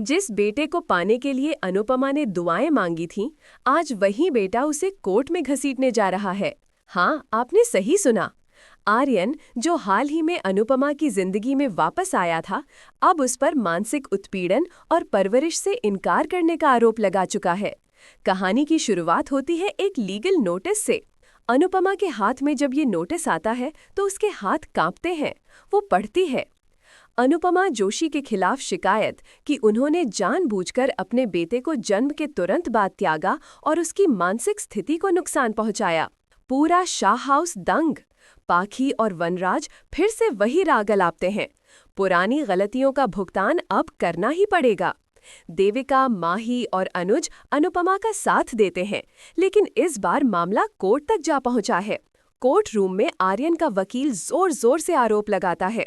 जिस बेटे को पाने के लिए अनुपमा ने दुआएं मांगी थीं, आज वही बेटा उसे कोर्ट में घसीटने जा रहा है। हाँ, आपने सही सुना। आर्यन, जो हाल ही में अनुपमा की जिंदगी में वापस आया था, अब उस पर मानसिक उत्पीड़न और परवरिश से इनकार करने का आरोप लगा चुका है। कहानी की शुरुआत होती है एक लीगल नोटिस से। अनुपमा के हाथ में जब ये नोटिस आता है तो उसके हाथ कांपते हैं। वो पढ़ती है, अनुपमा जोशी के खिलाफ शिकायत कि उन्होंने जानबूझकर अपने बेटे को जन्म के तुरंत बाद त्यागा और उसकी मानसिक स्थिति को नुकसान पहुंचाया। पूरा शाह हाउस दंग। पाखी और वनराज फिर से वही राग अलापते हैं। पुरानी गलतियों का भुगतान अब करना ही पड़ेगा। देविका, माही और अनुज अनुपमा का साथ देते हैं, लेकिन इस बार मामला कोर्ट तक जा पहुंचा है। कोर्ट रूम में आर्यन का वकील जोर जोर से आरोप लगाता है,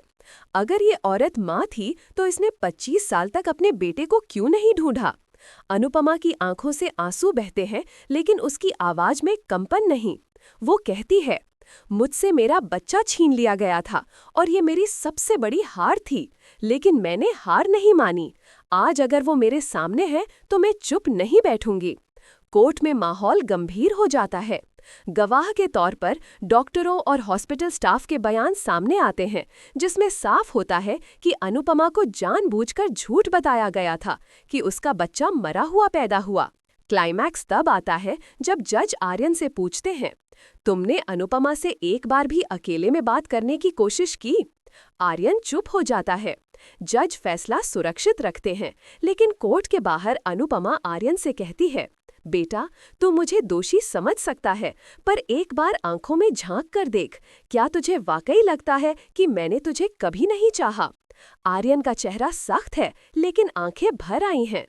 अगर ये औरत माँ थी तो इसने 25 साल तक अपने बेटे को क्यों नहीं ढूंढा। अनुपमा की आंखों से आंसू बहते हैं, लेकिन उसकी आवाज में कंपन नहीं। वो कहती है, मुझसे मेरा बच्चा छीन लिया गया था और ये मेरी सबसे बड़ी हार थी, लेकिन मैंने हार नहीं मानी। आज अगर वो मेरे सामने है तो मैं चुप नहीं बैठूंगी। कोर्ट में माहौल गंभीर हो जाता है। गवाह के तौर पर डॉक्टरों और हॉस्पिटल स्टाफ के बयान सामने आते हैं, जिसमें साफ होता है कि अनुपमा को जानबूझकर झूठ बताया गया था कि उसका बच्चा मरा हुआ पैदा हुआ। क्लाइमैक्स तब आता है जब जज आर्यन से पूछते हैं, तुमने अनुपमा से एक बार भी अकेले में बात करने की कोशिश की? आर्यन चुप हो जाता है। जज फैसला सुरक्षित रखते हैं, लेकिन कोर्ट के बाहर अनुपमा आर्यन से कहती है, बेटा, तू मुझे दोषी समझ सकता है, पर एक बार आंखों में झांक कर देख। क्या तुझे वाकई लगता है कि मैंने तुझे कभी नहीं चाहा? आर्यन का चेहरा सख्त है, लेकिन आंखें भर आई हैं।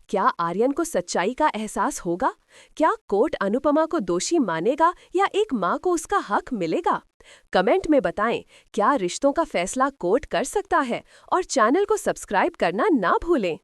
क्या आर्यन को सच्चाई का एहसास होगा? क्या कोर्ट अनुपमा को दोषी मानेगा या एक माँ को उसका हक मिलेगा? कमेंट में बताएं, क्या रिश्तों का फैसला कोर्ट कर सकता है? और चैनल को सब्सक्राइब करना ना भूलें।